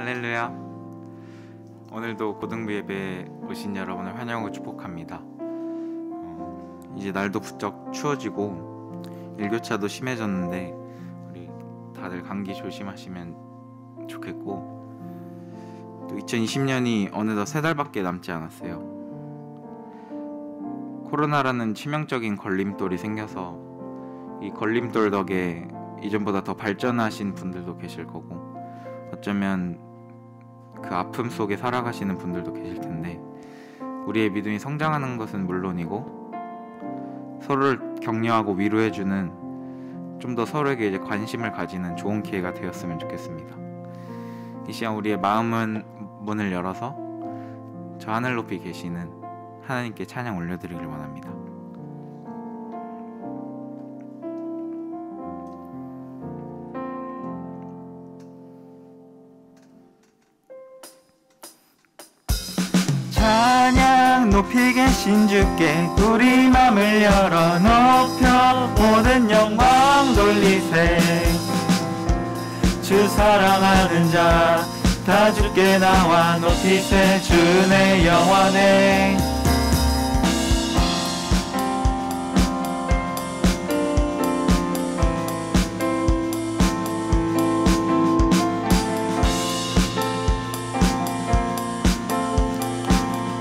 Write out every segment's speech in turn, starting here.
할렐루야. 오늘도 고등부 예배에 오신 여러분을 환영하고 축복합니다. 이제 날도 부쩍 추워지고 일교차도 심해졌는데 우리 다들 감기 조심하시면 좋겠고, 또 2020년이 어느덧 3달밖에 남지 않았어요. 코로나라는 치명적인 걸림돌이 생겨서 이 걸림돌 덕에 이전보다 더 발전하신 분들도 계실 거고, 어쩌면 그 아픔 속에 살아가시는 분들도 계실 텐데, 우리의 믿음이 성장하는 것은 물론이고 서로를 격려하고 위로해주는, 좀 더 서로에게 이제 관심을 가지는 좋은 기회가 되었으면 좋겠습니다. 이 시간 우리의 마음은 문을 열어서 저 하늘 높이 계시는 하나님께 찬양 올려드리길 원합니다. 찬양 높이 계신 주께 우리 맘을 열어 높여 모든 영광 돌리세. 주 사랑하는 자 다 주께 나와 높이세. 주의 영원해.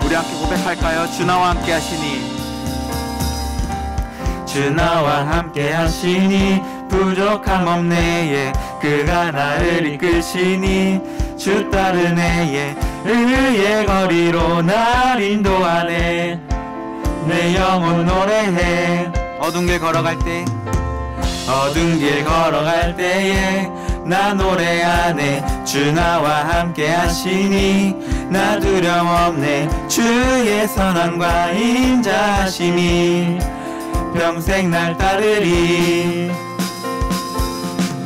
우리 함께 고백할까요? 주 나와 함께 하시니, 주 나와 함께 하시니 부족함 없네. 그가 나를 이끄시니 주 따르네. 의의 거리로 날 인도하네. 내 영혼 노래해. 어두운 길 걸어갈 때, 어두운 길 걸어갈 때에 나 노래하네. 주 나와 함께 하시니 나 두려움 없네. 주의 선함과 인자하심이 평생 날 따르리.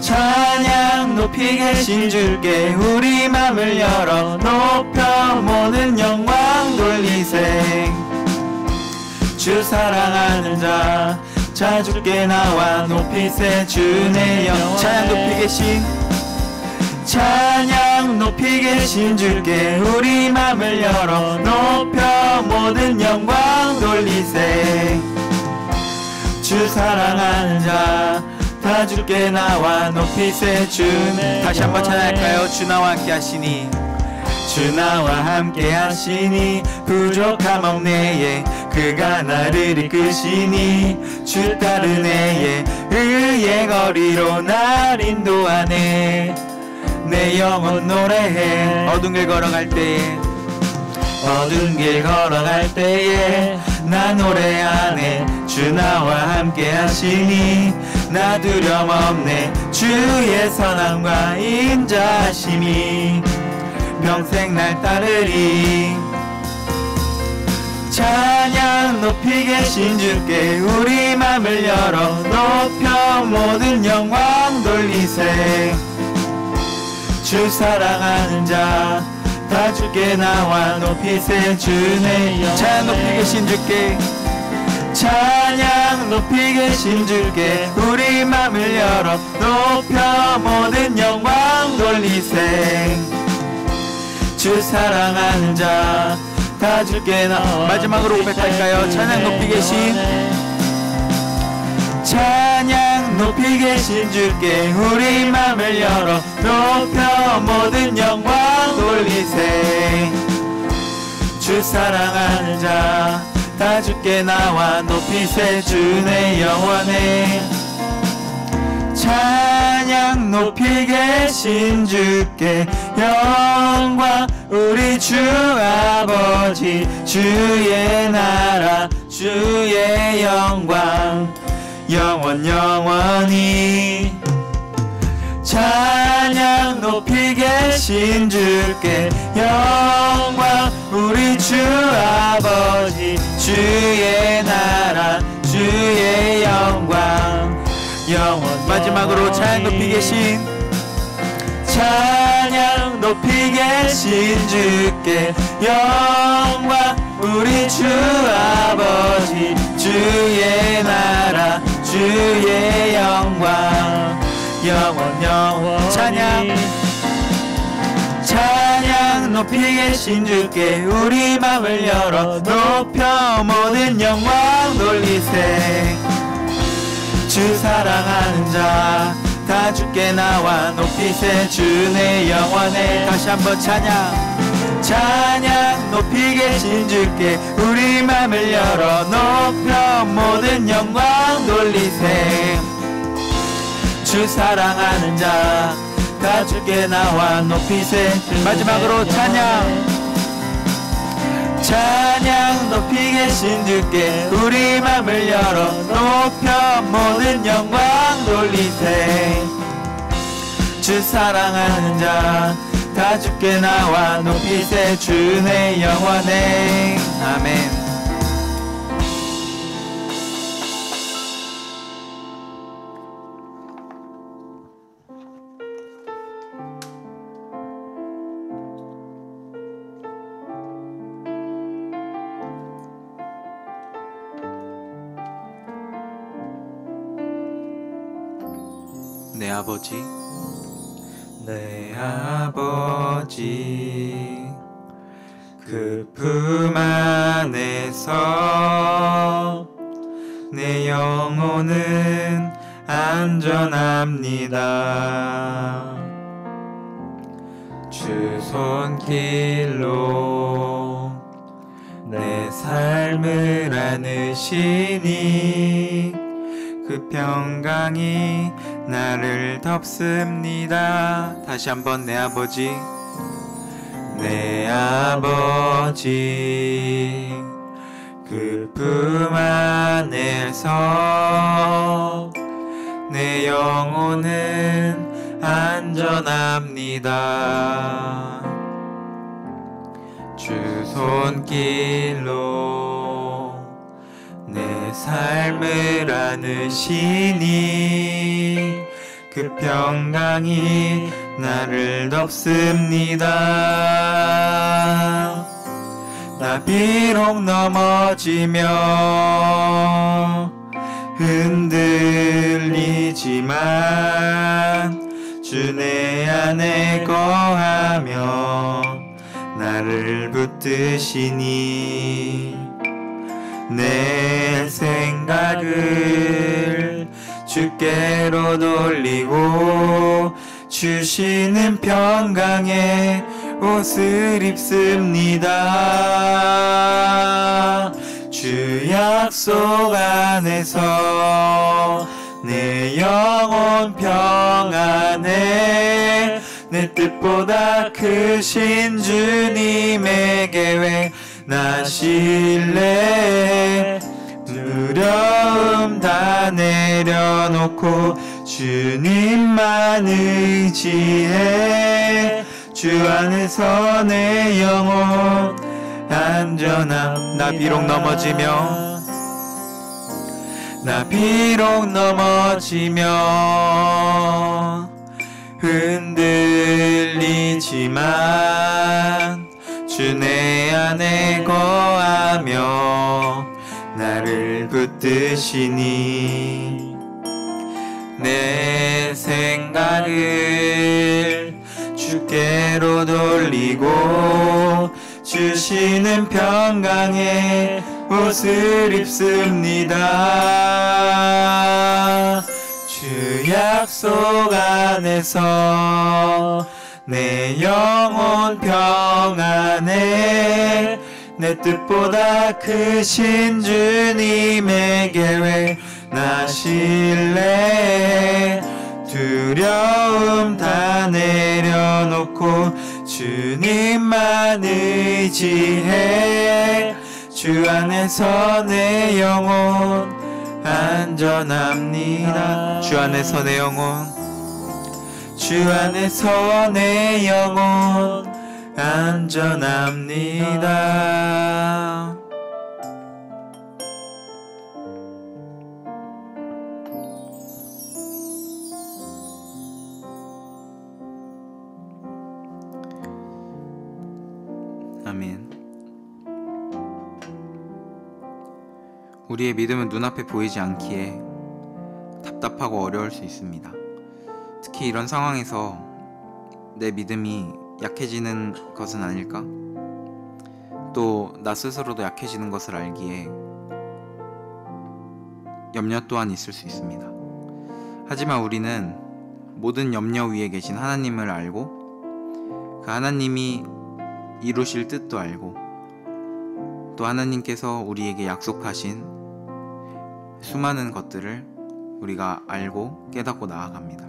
찬양 높이 계신 주께 우리 맘을 열어 높여 모든 영광 돌리세. 주 사랑하는 자 주께 나와 높이세. 주의 영. 찬양 높이 계신, 찬양 높이 계신 주께 우리 맘을 열어 높여 모든 영광 돌리세. 주 사랑하는 자 다 주께 나와 높이세. 주네. 다시 한번 찬양할까요? 주 나와 함께 하시니, 주 나와 함께 하시니 부족함 없네. 그가 나를 이끄시니 주 따르네. 의의 거리로 날 인도하네. 내 영혼 노래해. 어두운 길 걸어갈 때에, 어두운 길 걸어갈 때에 나 노래하네. 주 나와 함께 하시니 나 두려움 없네. 주의 선함과 인자하심이 평생 날 따르리. 찬양 높이 계신 주께 우리 맘을 열어 높여 모든 영광 돌리세. 주 사랑하는 자 다 주께 나와 높이세. 주의 영광. 찬양 높이 계신 주께, 찬양 높이 계신 주께 우리 맘을 열어 높여 모든 영광 돌리세. 주 사랑하는 자 다 주께 나와. 마지막으로 고백할까요? 찬양 높이 계신, 찬양 높이 계신 주께 우리 맘을 열어 높여 모든 영광 돌리세. 주 사랑하는 자 다 주께 나와 높이세. 주의 영원해. 찬양 높이 계신 주께 영광. 우리 주 아버지 주의 나라 주의 영광 영원 영원히. 찬양 높이 계신 주께 영광. 우리 주 아버지 주의 나라 주의 영광 영원. 마지막으로 찬양 높이 계신, 찬양 높이 계신 주께 영광. 우리 주 아버지 주의 나라 주의 영광 영원 영원. 찬양 찬양 높이 계신 주께 우리 맘을 열어 높여 모든 영광 돌리세. 주 사랑하는 자 다 주께 나와 높이세. 주의 영원에 다시 한번 찬양 높이 계신 주께 우리 맘을 열어 높여 모든 영광 돌리세. 주 사랑하는 자 다 주께 나와 높이세. 마지막으로 찬양 높이 계신 주께 우리 맘을 열어 높여 모든 영광 돌리세. 주 사랑하는 자 다 주께 나와 높이세. 주의 영원에 아멘. 내 아버지, 내 아버지, 그 품 안에서 내 영혼은 안전합니다. 주 손길로 내 삶을 안으시니 그 평강이 나를 덮습니다. 다시 한번 내 아버지, 내 아버지, 그 품 안에서 내 영혼은 안전합니다. 주 손길로 내 삶을 안으시니 그 평강이 나를 덮습니다. 나 비록 넘어지며 흔들리지만 주 내 안에 거하며 나를 붙드시니 내 생각을 주께로 돌리고 주시는 평강의 옷을 입습니다. 주 약속 안에서 내 영혼 평안해. 내 뜻보다 크신 주님의 계획 나 신뢰. 두려움 다 내려놓고 주님만 의지해. 주 안에서 내 영혼 안전함. 나 비록 넘어지며 흔들리지만 주 내 안에 거하며 나를 붙드시니 내 생각을 주께로 돌리고 주시는 평강의 옷을 입습니다. 주 약속 안에서 내 영혼 평안해. 내 뜻보다 크신 주님의 계획 나 신뢰. 두려움 다 내려놓고 주님만 의지해. 주 안에서 내 영혼 안전합니다. 주 안에서 내 영혼, 주 안에서 내 영혼 안전합니다. 아멘. 우리의 믿음은 눈앞에 보이지 않기에 답답하고 어려울 수 있습니다. 특히 이런 상황에서 내 믿음이 약해지는 것은 아닐까? 또 나 스스로도 약해지는 것을 알기에 염려 또한 있을 수 있습니다. 하지만 우리는 모든 염려 위에 계신 하나님을 알고 그 하나님이 이루실 뜻도 알고 또 하나님께서 우리에게 약속하신 수많은 것들을 우리가 알고 깨닫고 나아갑니다.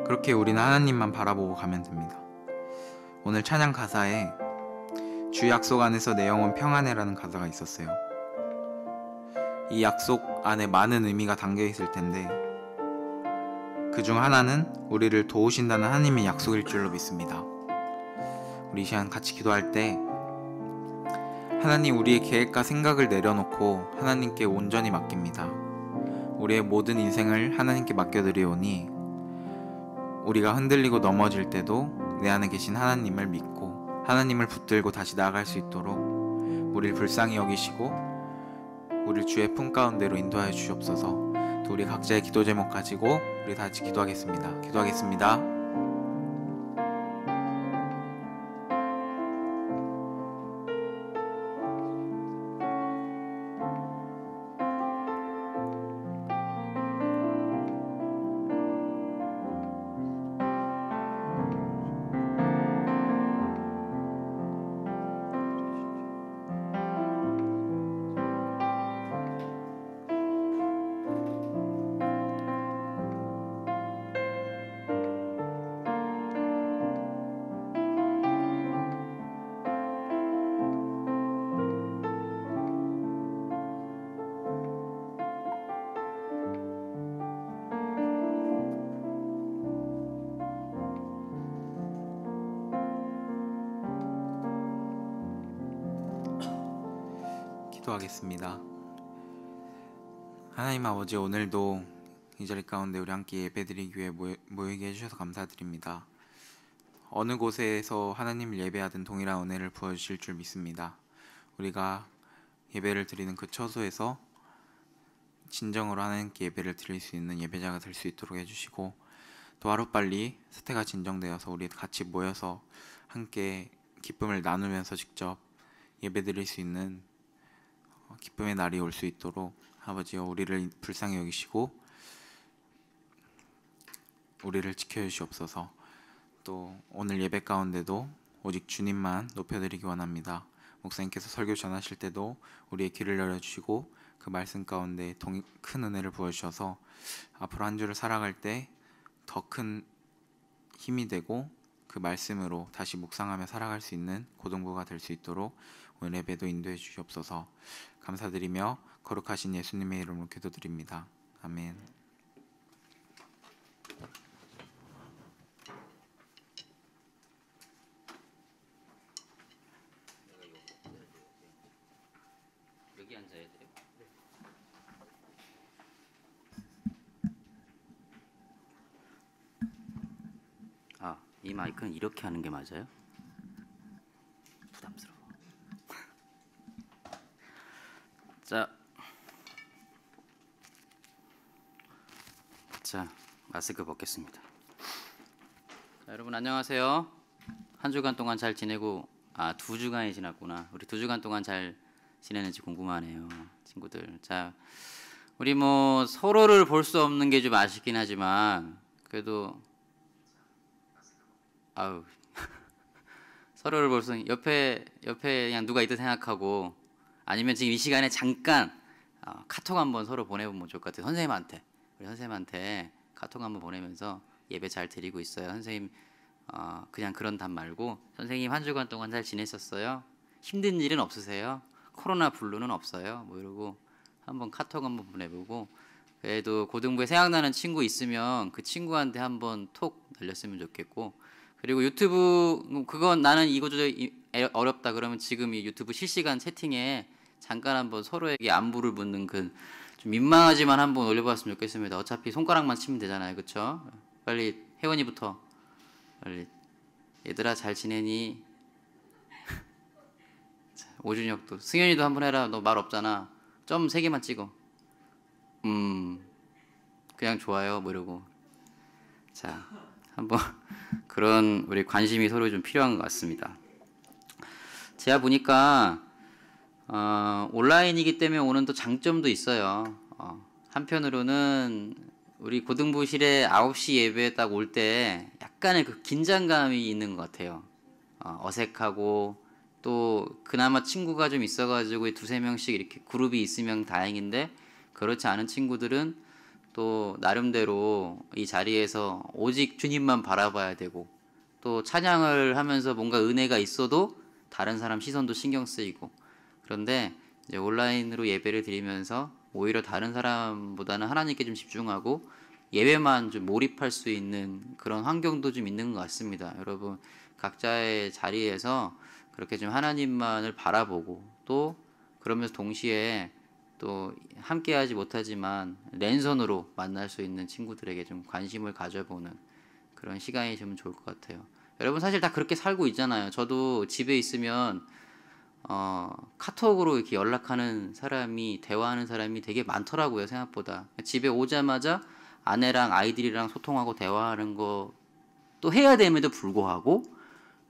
그렇게 우리는 하나님만 바라보고 가면 됩니다. 오늘 찬양 가사에 주 약속 안에서 내 영혼 평안해라는 가사가 있었어요. 이 약속 안에 많은 의미가 담겨 있을 텐데 그 중 하나는 우리를 도우신다는 하나님의 약속일 줄로 믿습니다. 우리 이 시간 같이 기도할 때 하나님, 우리의 계획과 생각을 내려놓고 하나님께 온전히 맡깁니다. 우리의 모든 인생을 하나님께 맡겨드리오니 우리가 흔들리고 넘어질 때도 내 안에 계신 하나님을 믿고 하나님을 붙들고 다시 나아갈 수 있도록 우리를 불쌍히 여기시고 우리를 주의 품 가운데로 인도하여 주시옵소서. 또 우리 각자의 기도 제목 가지고 우리 다 같이 기도하겠습니다. 기도하겠습니다. 기도하겠습니다. 하나님 아버지, 오늘도 이 자리 가운데 우리 함께 예배드리기 위해 모이게 해주셔서 감사드립니다. 어느 곳에서 하나님을 예배하든 동일한 은혜를 부어주실 줄 믿습니다. 우리가 예배를 드리는 그 처소에서 진정으로 하나님께 예배를 드릴 수 있는 예배자가 될 수 있도록 해주시고 또 하루빨리 사태가 진정되어서 우리 같이 모여서 함께 기쁨을 나누면서 직접 예배드릴 수 있는 기쁨의 날이 올 수 있도록 아버지여 우리를 불쌍히 여기시고 우리를 지켜주시옵소서. 또 오늘 예배 가운데도 오직 주님만 높여드리기 원합니다. 목사님께서 설교 전하실 때도 우리의 귀를 열어주시고 그 말씀 가운데 큰 은혜를 부어주셔서 앞으로 한 주를 살아갈 때 더 큰 힘이 되고 그 말씀으로 다시 묵상하며 살아갈 수 있는 고등부가 될 수 있도록 오늘 예배도 인도해 주시옵소서. 감사드리며 거룩하신 예수님의 이름으로 기도드립니다. 아멘. 여기 앉아야 돼요? 아, 이 마이크는 이렇게 하는 게 맞아요? 부담스러워. 자, 마스크 벗겠습니다. 자, 여러분 안녕하세요. 한 주간 동안 잘 지내고 2주간이 지났구나. 우리 2주간 동안 잘 지내는지 궁금하네요, 친구들. 자, 우리 뭐 서로를 볼 수 없는 게 좀 아쉽긴 하지만 그래도 서로를 볼 수 옆에 그냥 누가 있다 생각하고 아니면 지금 이 시간에 잠깐 카톡 한번 서로 보내보면 좋을 것 같아요. 우리 선생님한테 카톡 한번 보내면서 예배 잘 드리고 있어요. 선생님 그냥 그런 답 말고 선생님 한 주간 동안 잘 지냈었어요? 힘든 일은 없으세요? 코로나 블루는 없어요? 뭐 이러고 한번 카톡 한번 보내보고 그래도 고등부에 생각나는 친구 있으면 그 친구한테 한번 톡 날렸으면 좋겠고 그리고 유튜브 그건 나는 이거 조절 어렵다 그러면 지금 이 유튜브 실시간 채팅에 잠깐 한번 서로에게 안부를 묻는 그 좀 민망하지만 한번 올려봤으면 좋겠습니다. 어차피 손가락만 치면 되잖아요, 그렇죠? 빨리 혜원이부터 빨리 얘들아 잘 지내니? 오준혁도 승현이도 한번 해라. 너 말 없잖아. 점 3개만 찍어. 그냥 좋아요 뭐 이러고 자 한번 그런 우리 관심이 서로 좀 필요한 것 같습니다. 제가 보니까 온라인이기 때문에 오는 또 장점도 있어요. 한편으로는 우리 고등부실에 9시 예배에 딱 올 때 약간의 그 긴장감이 있는 것 같아요. 어색하고 또 그나마 친구가 좀 있어가지고 두세 명씩 이렇게 그룹이 있으면 다행인데 그렇지 않은 친구들은 또 나름대로 이 자리에서 오직 주님만 바라봐야 되고 또 찬양을 하면서 뭔가 은혜가 있어도 다른 사람 시선도 신경 쓰이고 그런데 이제 온라인으로 예배를 드리면서 오히려 다른 사람보다는 하나님께 좀 집중하고 예배만 좀 몰입할 수 있는 그런 환경도 좀 있는 것 같습니다. 여러분 각자의 자리에서 그렇게 좀 하나님만을 바라보고 또 그러면서 동시에 또 함께하지 못하지만 랜선으로 만날 수 있는 친구들에게 좀 관심을 가져보는 그런 시간이 좀 좋을 것 같아요. 여러분 사실 다 그렇게 살고 있잖아요. 저도 집에 있으면 카톡으로 이렇게 연락하는 사람이 대화하는 사람이 되게 많더라고요. 생각보다 집에 오자마자 아내랑 아이들이랑 소통하고 대화하는 거 또 해야 됨에도 불구하고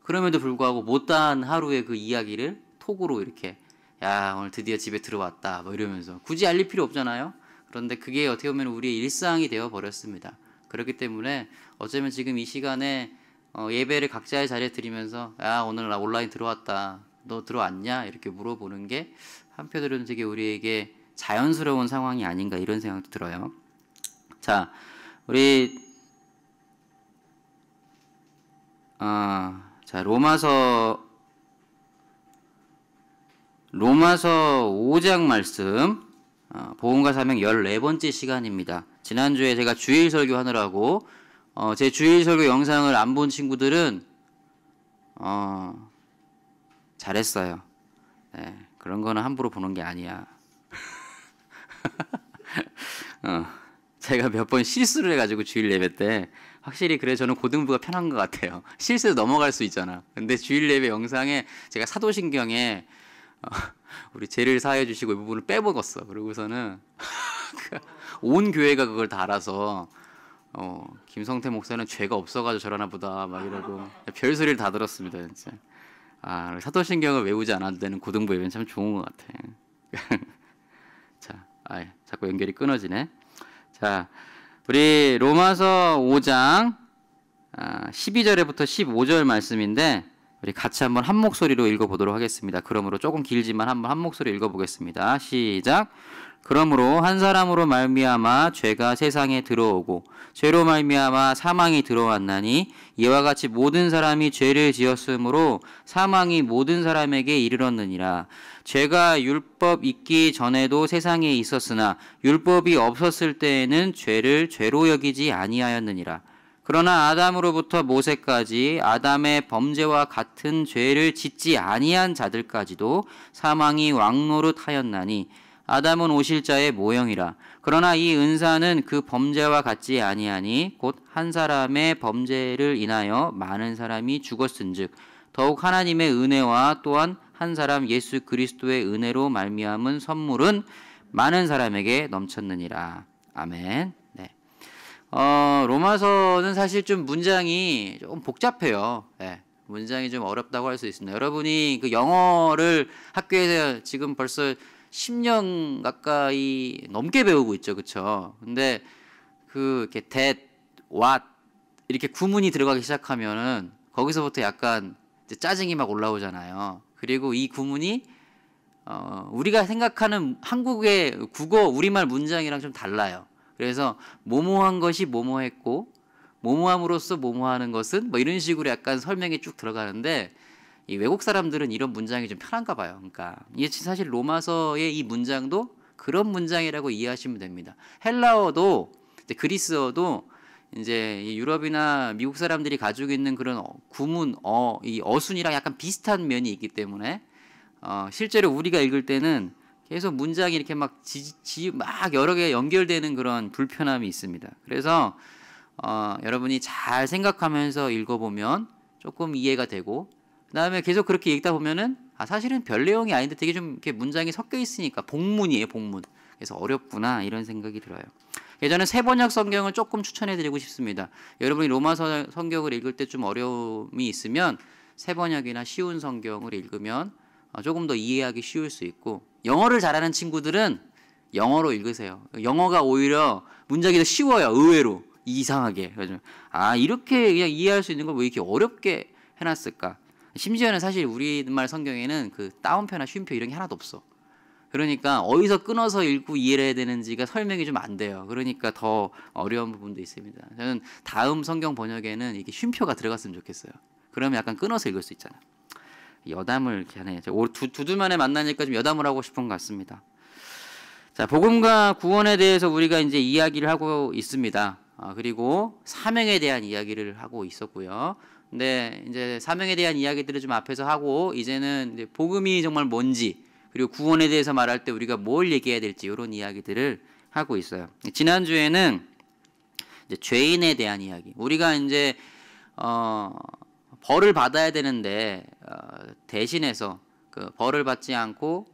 그럼에도 불구하고 못다한 하루의 그 이야기를 톡으로 이렇게 야 오늘 드디어 집에 들어왔다 뭐 이러면서 굳이 알릴 필요 없잖아요. 그런데 그게 어떻게 보면 우리의 일상이 되어 버렸습니다. 그렇기 때문에 어쩌면 지금 이 시간에 예배를 각자의 자리에 드리면서 야 오늘 나 온라인 들어왔다 너 들어왔냐 이렇게 물어보는 게 한편으로는 되게 우리에게 자연스러운 상황이 아닌가 이런 생각도 들어요. 자 우리 자 로마서 5장 말씀 복음과 사명 14번째 시간입니다. 지난주에 제가 주일 설교 하느라고 제 주일 설교 영상을 안 본 친구들은 잘했어요. 네, 그런 거는 함부로 보는 게 아니야. 제가 몇 번 실수를 해가지고 주일 예배 때 확실히 그래 저는 고등부가 편한 것 같아요. 실수 넘어갈 수 있잖아. 근데 주일 예배 영상에 제가 사도신경에 우리 죄를 사해 주시고 이 부분을 빼먹었어. 그러고서는 온 교회가 그걸 다 알아서 김성태 목사는 죄가 없어가지고 저러나 보다 막 이러고 별소리를 다 들었습니다. 진짜. 사도신경을 외우지 않아도 되는 고등부 예배는 참 좋은 것 같아. 자, 자꾸 연결이 끊어지네. 자, 우리 로마서 5장 12절부터 15절 말씀인데 우리 같이 한번 한 목소리로 읽어보도록 하겠습니다. 그러므로 조금 길지만 한번 한 목소리 읽어보겠습니다. 시작. 그러므로 한 사람으로 말미암아 죄가 세상에 들어오고 죄로 말미암아 사망이 들어왔나니 이와 같이 모든 사람이 죄를 지었으므로 사망이 모든 사람에게 이르렀느니라. 죄가 율법 있기 전에도 세상에 있었으나 율법이 없었을 때에는 죄를 죄로 여기지 아니하였느니라. 그러나 아담으로부터 모세까지 아담의 범죄와 같은 죄를 짓지 아니한 자들까지도 사망이 왕노릇하였나니 아담은 오실 자의 모형이라. 그러나 이 은사는 그 범죄와 같지 아니하니 곧 한 사람의 범죄를 인하여 많은 사람이 죽었은즉 더욱 하나님의 은혜와 또한 한 사람 예수 그리스도의 은혜로 말미암은 선물은 많은 사람에게 넘쳤느니라. 아멘. 네. 로마서는 사실 좀 문장이 조금 복잡해요. 네. 문장이 좀 어렵다고 할 수 있습니다. 여러분이 그 영어를 학교에서 지금 벌써 10년 가까이 넘게 배우고 있죠. 그렇죠? 근데 그 이렇게 that, what 이렇게 구문이 들어가기 시작하면은 거기서부터 약간 이제 짜증이 막 올라오잖아요. 그리고 이 구문이 우리가 생각하는 한국의 국어 우리말 문장이랑 좀 달라요. 그래서 뭐뭐한 것이 뭐뭐했고 뭐뭐함으로써 뭐뭐하는 것은 뭐 이런 식으로 약간 설명이 쭉 들어가는데 이 외국 사람들은 이런 문장이 좀 편한가 봐요. 그러니까 이게 사실 로마서의 이 문장도 그런 문장이라고 이해하시면 됩니다. 헬라어도 그리스어도 이제 유럽이나 미국 사람들이 가지고 있는 그런 구문 이 어순이랑 약간 비슷한 면이 있기 때문에 실제로 우리가 읽을 때는 계속 문장이 이렇게 막 여러 개 연결되는 그런 불편함이 있습니다. 그래서 여러분이 잘 생각하면서 읽어보면 조금 이해가 되고 그다음에 계속 그렇게 읽다 보면은 사실은 별 내용이 아닌데 되게 좀 이렇게 문장이 섞여 있으니까 복문이에요, 복문. 그래서 어렵구나 이런 생각이 들어요. 저는 세번역 성경을 조금 추천해드리고 싶습니다. 여러분이 로마서 성경을 읽을 때 좀 어려움이 있으면 세번역이나 쉬운 성경을 읽으면 조금 더 이해하기 쉬울 수 있고, 영어를 잘하는 친구들은 영어로 읽으세요. 영어가 오히려 문장이 더 쉬워요. 의외로 이상하게. 그래서 이렇게 그냥 이해할 수 있는 걸 왜 이렇게 어렵게 해놨을까? 심지어는 사실 우리말 성경에는 그 따옴표나 쉼표 이런 게 하나도 없어. 그러니까 어디서 끊어서 읽고 이해를 해야 되는지가 설명이 좀 안 돼요. 그러니까 더 어려운 부분도 있습니다. 저는 다음 성경 번역에는 이게 쉼표가 들어갔으면 좋겠어요. 그러면 약간 끊어서 읽을 수 있잖아요. 여담을 이렇게 하네. 두 주 만에 만나니까 좀 여담을 하고 싶은 것 같습니다. 자, 복음과 구원에 대해서 우리가 이제 이야기를 하고 있습니다. 그리고 사명에 대한 이야기를 하고 있었고요. 근데 이제 사명에 대한 이야기들을 좀 앞에서 하고, 이제는 이제 복음이 정말 뭔지, 그리고 구원에 대해서 말할 때 우리가 뭘 얘기해야 될지 이런 이야기들을 하고 있어요. 지난주에는 이제 죄인에 대한 이야기. 우리가 이제 벌을 받아야 되는데 대신해서 그 벌을 받지 않고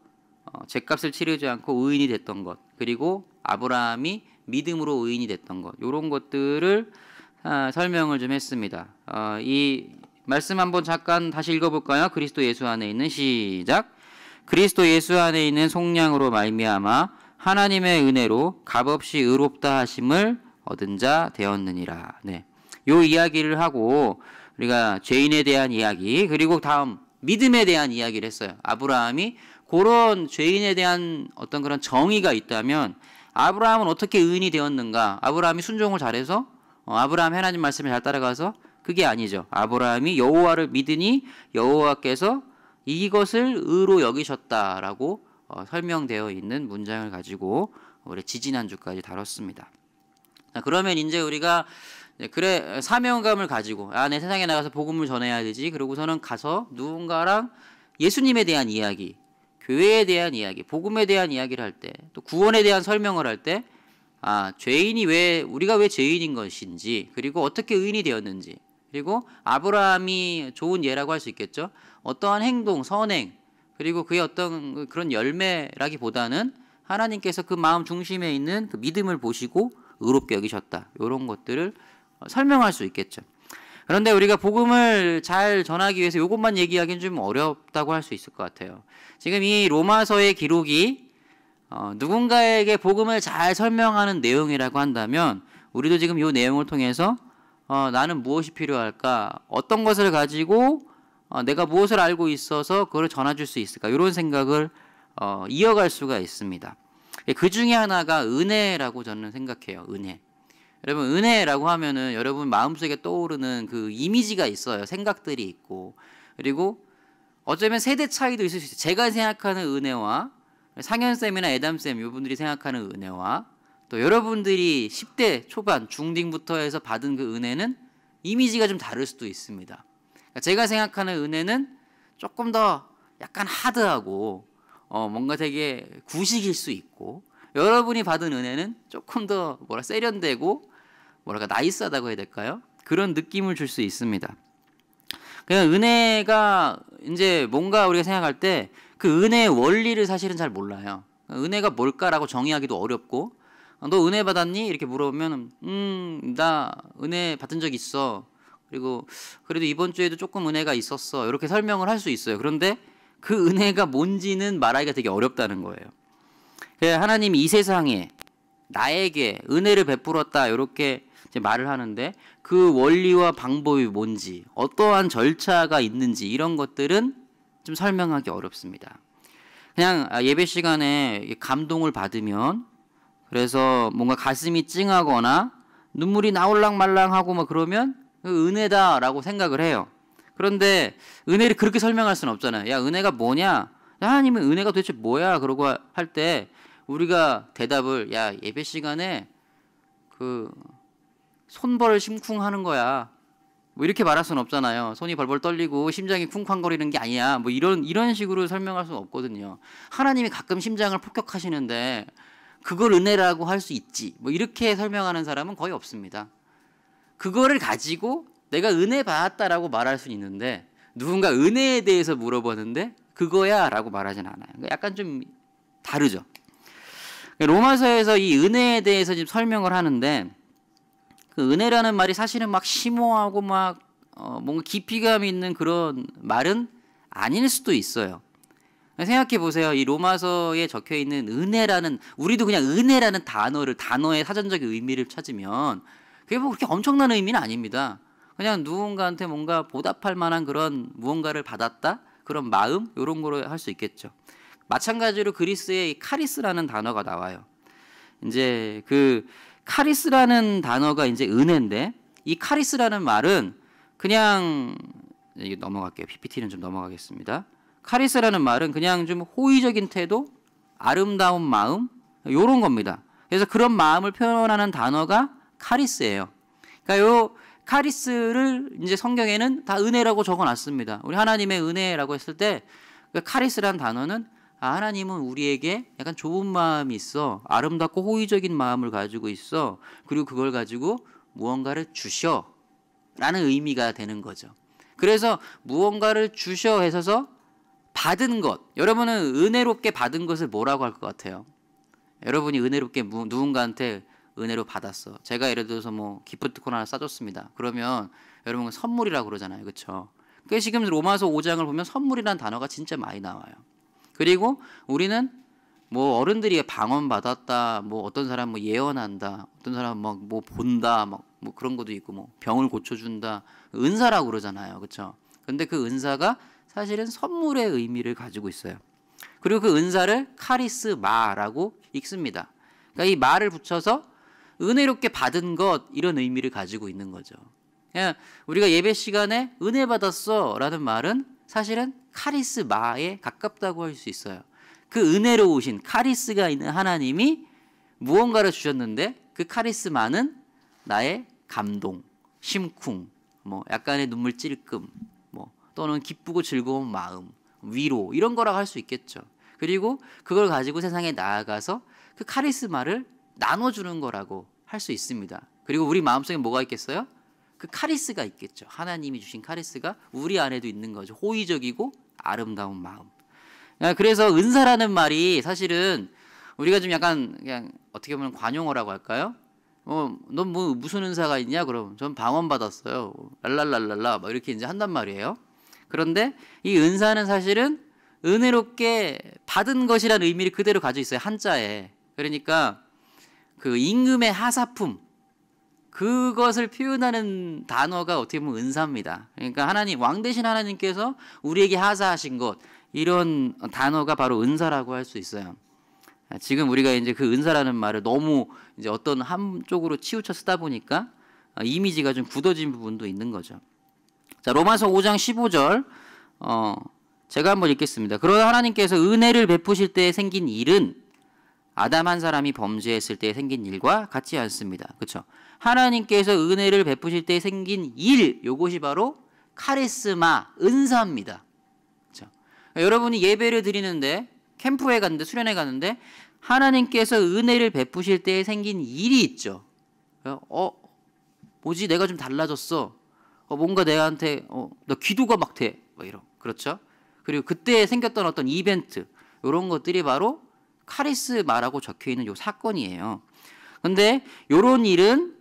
죗값을 치르지 않고 의인이 됐던 것, 그리고 아브라함이 믿음으로 의인이 됐던 것, 이런 것들을 설명을 좀 했습니다. 이 말씀 한번 잠깐 다시 읽어볼까요? 그리스도 예수 안에 있는, 시작. 그리스도 예수 안에 있는 속량으로 말미암아 하나님의 은혜로 값없이 의롭다 하심을 얻은 자 되었느니라. 네, 요 이야기를 하고 우리가 죄인에 대한 이야기, 그리고 다음 믿음에 대한 이야기를 했어요. 아브라함이 그런 죄인에 대한 어떤 그런 정의가 있다면 아브라함은 어떻게 의인이 되었는가? 아브라함이 순종을 잘해서 아브라함 하나님 말씀을 잘 따라가서? 그게 아니죠. 아브라함이 여호와를 믿으니 여호와께서 이것을 의로 여기셨다라고 설명되어 있는 문장을 가지고 우리 지지난주까지 다뤘습니다. 자, 그러면 이제 우리가 그래 사명감을 가지고 내 세상에 나가서 복음을 전해야 되지. 그러고서는 가서 누군가랑 예수님에 대한 이야기, 교회에 대한 이야기, 복음에 대한 이야기를 할 때, 또 구원에 대한 설명을 할 때 죄인이 우리가 왜 죄인인 것인지, 그리고 어떻게 의인이 되었는지, 그리고 아브라함이 좋은 예라고 할 수 있겠죠. 어떠한 행동, 선행, 그리고 그의 어떤 그런 열매라기보다는 하나님께서 그 마음 중심에 있는 그 믿음을 보시고 의롭게 여기셨다. 이런 것들을 설명할 수 있겠죠. 그런데 우리가 복음을 잘 전하기 위해서 이것만 얘기하기는 좀 어렵다고 할 수 있을 것 같아요. 지금 이 로마서의 기록이 누군가에게 복음을 잘 설명하는 내용이라고 한다면, 우리도 지금 이 내용을 통해서 나는 무엇이 필요할까? 어떤 것을 가지고 내가 무엇을 알고 있어서 그걸 전해줄 수 있을까? 이런 생각을 이어갈 수가 있습니다. 그 중에 하나가 은혜라고 저는 생각해요. 은혜. 여러분, 은혜라고 하면은 여러분 마음속에 떠오르는 그 이미지가 있어요. 생각들이 있고, 그리고 어쩌면 세대 차이도 있을 수 있어요. 제가 생각하는 은혜와 상현쌤이나 애담쌤 이분들이 생각하는 은혜와, 또 여러분들이 10대 초반 중딩부터 해서 받은 그 은혜는 이미지가 좀 다를 수도 있습니다. 그러니까 제가 생각하는 은혜는 조금 더 약간 하드하고 뭔가 되게 구식일 수 있고, 여러분이 받은 은혜는 조금 더 세련되고 나이스하다고 해야 될까요? 그런 느낌을 줄 수 있습니다. 그냥 은혜가 이제 뭔가 우리가 생각할 때 그 은혜의 원리를 사실은 잘 몰라요. 은혜가 뭘까라고 정의하기도 어렵고, 너 은혜 받았니? 이렇게 물어보면 나 은혜 받은 적 있어. 그리고 그래도 이번 주에도 조금 은혜가 있었어. 이렇게 설명을 할 수 있어요. 그런데 그 은혜가 뭔지는 말하기가 되게 어렵다는 거예요. 하나님이 이 세상에 나에게 은혜를 베풀었다 이렇게 이제 말을 하는데, 그 원리와 방법이 뭔지, 어떠한 절차가 있는지 이런 것들은 좀 설명하기 어렵습니다. 그냥 예배 시간에 감동을 받으면, 그래서 뭔가 가슴이 찡하거나 눈물이 나올랑 말랑하고 그러면 은혜다라고 생각을 해요. 그런데 은혜를 그렇게 설명할 수는 없잖아요. 야, 은혜가 뭐냐? 하나님은 은혜가 도대체 뭐야? 그러고 할 때 우리가 대답을, 예배 시간에 그 손벌 심쿵하는 거야. 이렇게 말할 수는 없잖아요. 손이 벌벌 떨리고 심장이 쿵쾅거리는 게 아니야. 이런 식으로 설명할 수는 없거든요. 하나님이 가끔 심장을 폭격하시는데 그걸 은혜라고 할 수 있지. 이렇게 설명하는 사람은 거의 없습니다. 그거를 가지고 내가 은혜 받았다라고 말할 수는 있는데, 누군가 은혜에 대해서 물어보는데 그거야 라고 말하진 않아요. 약간 좀 다르죠. 로마서에서 이 은혜에 대해서 지금 설명을 하는데 그 은혜라는 말이 사실은 막 심오하고 막 뭔가 깊이감 있는 그런 말은 아닐 수도 있어요. 생각해 보세요. 이 로마서에 적혀 있는 은혜라는, 우리도 그냥 은혜라는 단어의 사전적 의미를 찾으면 그게 뭐 그렇게 엄청난 의미는 아닙니다. 그냥 누군가한테 뭔가 보답할 만한 그런 무언가를 받았다, 그런 마음, 이런 거로 할 수 있겠죠. 마찬가지로 그리스의 카리스라는 단어가 나와요. 이제 그 카리스라는 단어가 이제 은혜인데, 이 카리스라는 말은 그냥 이게 넘어갈게요. PPT는 좀 넘어가겠습니다. 카리스라는 말은 그냥 좀 호의적인 태도, 아름다운 마음, 요런 겁니다. 그래서 그런 마음을 표현하는 단어가 카리스예요. 그러니까 요 카리스를 이제 성경에는 다 은혜라고 적어놨습니다. 우리 하나님의 은혜라고 했을 때 그 카리스라는 단어는 하나님은 우리에게 약간 좋은 마음이 있어, 아름답고 호의적인 마음을 가지고 있어, 그리고 그걸 가지고 무언가를 주셔 라는 의미가 되는 거죠. 그래서 무언가를 주셔 해서 받은 것, 여러분은 은혜롭게 받은 것을 뭐라고 할 것 같아요? 여러분이 은혜롭게 누군가한테 은혜로 받았어. 제가 예를 들어서 뭐 기프트콘 하나 싸줬습니다. 그러면 여러분은 선물이라고 그러잖아요. 그렇죠? 그래서 지금 로마서 5장을 보면 선물이라는 단어가 진짜 많이 나와요. 그리고 우리는 뭐 어른들이 방언 받았다, 뭐 어떤 사람 뭐 예언한다, 어떤 사람 막 뭐 본다, 막 뭐 그런 것도 있고, 뭐 병을 고쳐준다, 은사라고 그러잖아요. 그렇죠? 근데 그 은사가 사실은 선물의 의미를 가지고 있어요. 그리고 그 은사를 카리스마라고 읽습니다. 그러니까 이 말을 붙여서 은혜롭게 받은 것, 이런 의미를 가지고 있는 거죠. 그냥 우리가 예배 시간에 은혜 받았어 라는 말은 사실은 카리스마에 가깝다고 할 수 있어요. 그 은혜로우신 카리스가 있는 하나님이 무언가를 주셨는데 그 카리스마는 나의 감동, 심쿵, 뭐 약간의 눈물 찔끔, 뭐 또는 기쁘고 즐거운 마음, 위로, 이런 거라고 할 수 있겠죠. 그리고 그걸 가지고 세상에 나아가서 그 카리스마를 나눠주는 거라고 할 수 있습니다. 그리고 우리 마음속에 뭐가 있겠어요? 그 카리스가 있겠죠. 하나님이 주신 카리스가 우리 안에도 있는 거죠. 호의적이고 아름다운 마음. 그래서 은사라는 말이 사실은 우리가 좀 약간 그냥 어떻게 보면 관용어라고 할까요? 넌 뭐 무슨 은사가 있냐? 그럼 전 방언 받았어요. 랄랄랄랄라 막 이렇게 이제 한단 말이에요. 그런데 이 은사는 사실은 은혜롭게 받은 것이라는 의미를 그대로 가지고 있어요. 한자에. 그러니까 그 임금의 하사품, 그것을 표현하는 단어가 어떻게 보면 은사입니다. 그러니까 하나님, 왕 되신 하나님께서 우리에게 하사하신 것, 이런 단어가 바로 은사라고 할 수 있어요. 지금 우리가 이제 그 은사라는 말을 너무 이제 어떤 한쪽으로 치우쳐 쓰다 보니까 이미지가 좀 굳어진 부분도 있는 거죠. 자, 로마서 5장 15절 제가 한번 읽겠습니다. 그러나 하나님께서 은혜를 베푸실 때 생긴 일은 아담 한 사람이 범죄했을 때 생긴 일과 같지 않습니다. 그렇죠? 하나님께서 은혜를 베푸실 때 생긴 일, 요것이 바로 카리스마, 은사입니다. 그렇죠? 여러분이 예배를 드리는데, 캠프에 갔는데, 수련회 갔는데 하나님께서 은혜를 베푸실 때 생긴 일이 있죠. 뭐지? 내가 좀 달라졌어. 뭔가 내한테 너 기도가 막 돼. 뭐 이런. 그렇죠? 그리고 그때 생겼던 어떤 이벤트, 이런 것들이 바로 카리스마라고 적혀 있는 요 사건이에요. 근데 요런 일은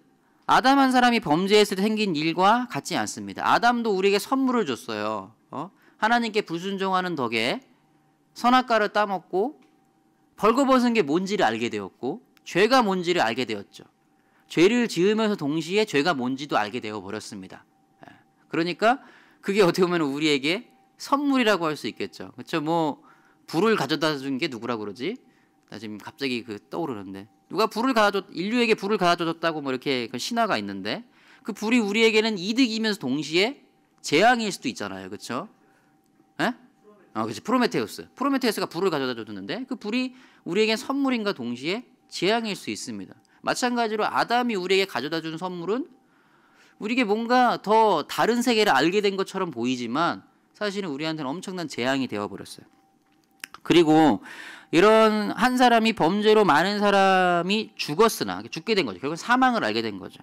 아담 한 사람이 범죄했을 때 생긴 일과 같지 않습니다. 아담도 우리에게 선물을 줬어요. 하나님께 불순종하는 덕에 선악과를 따먹고 벌거벗은 게 뭔지를 알게 되었고, 죄가 뭔지를 알게 되었죠. 죄를 지으면서 동시에 죄가 뭔지도 알게 되어 버렸습니다. 그러니까 그게 어떻게 보면 우리에게 선물이라고 할 수 있겠죠. 그렇죠? 뭐 불을 가져다 준 게 누구라고 그러지? 나 지금 갑자기 떠오르는데, 누가 인류에게 불을 가져다 줬다고 뭐 이렇게 그 신화가 있는데, 그 불이 우리에게는 이득이면서 동시에 재앙일 수도 있잖아요. 그렇죠? 예? 그렇지. 프로메테우스가 불을 가져다 줬는데 그 불이 우리에겐 선물인가 동시에 재앙일 수 있습니다. 마찬가지로 아담이 우리에게 가져다 준 선물은 우리에게 뭔가 더 다른 세계를 알게 된 것처럼 보이지만 사실은 우리한테는 엄청난 재앙이 되어버렸어요. 그리고 이런 한 사람이 범죄로 많은 사람이 죽게 된 거죠. 결국 사망을 알게 된 거죠.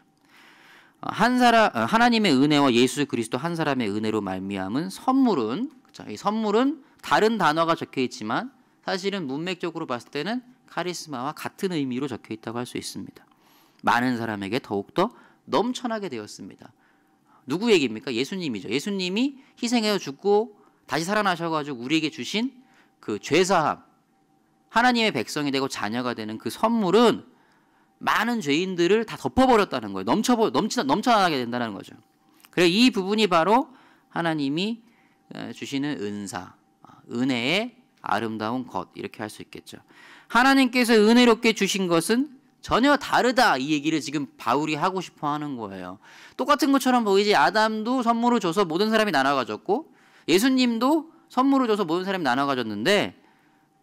하나님의 은혜와 예수 그리스도 한 사람의 은혜로 말미암은 선물은, 그렇죠? 이 선물은 다른 단어가 적혀 있지만 사실은 문맥적으로 봤을 때는 카리스마와 같은 의미로 적혀 있다고 할 수 있습니다. 많은 사람에게 더욱더 넘쳐나게 되었습니다. 누구 얘기입니까? 예수님이죠. 예수님이 희생하여 죽고 다시 살아나셔가지고 우리에게 주신 그 죄사함, 하나님의 백성이 되고 자녀가 되는 그 선물은 많은 죄인들을 다 덮어버렸다는 거예요. 넘쳐나게 된다는 거죠. 그래서 이 부분이 바로 하나님이 주시는 은사, 은혜의 아름다운 것, 이렇게 할 수 있겠죠. 하나님께서 은혜롭게 주신 것은 전혀 다르다, 이 얘기를 지금 바울이 하고 싶어 하는 거예요. 똑같은 것처럼 보이지. 아담도 선물을 줘서 모든 사람이 나눠 가졌고 예수님도 선물을 줘서 모든 사람이 나눠 가졌는데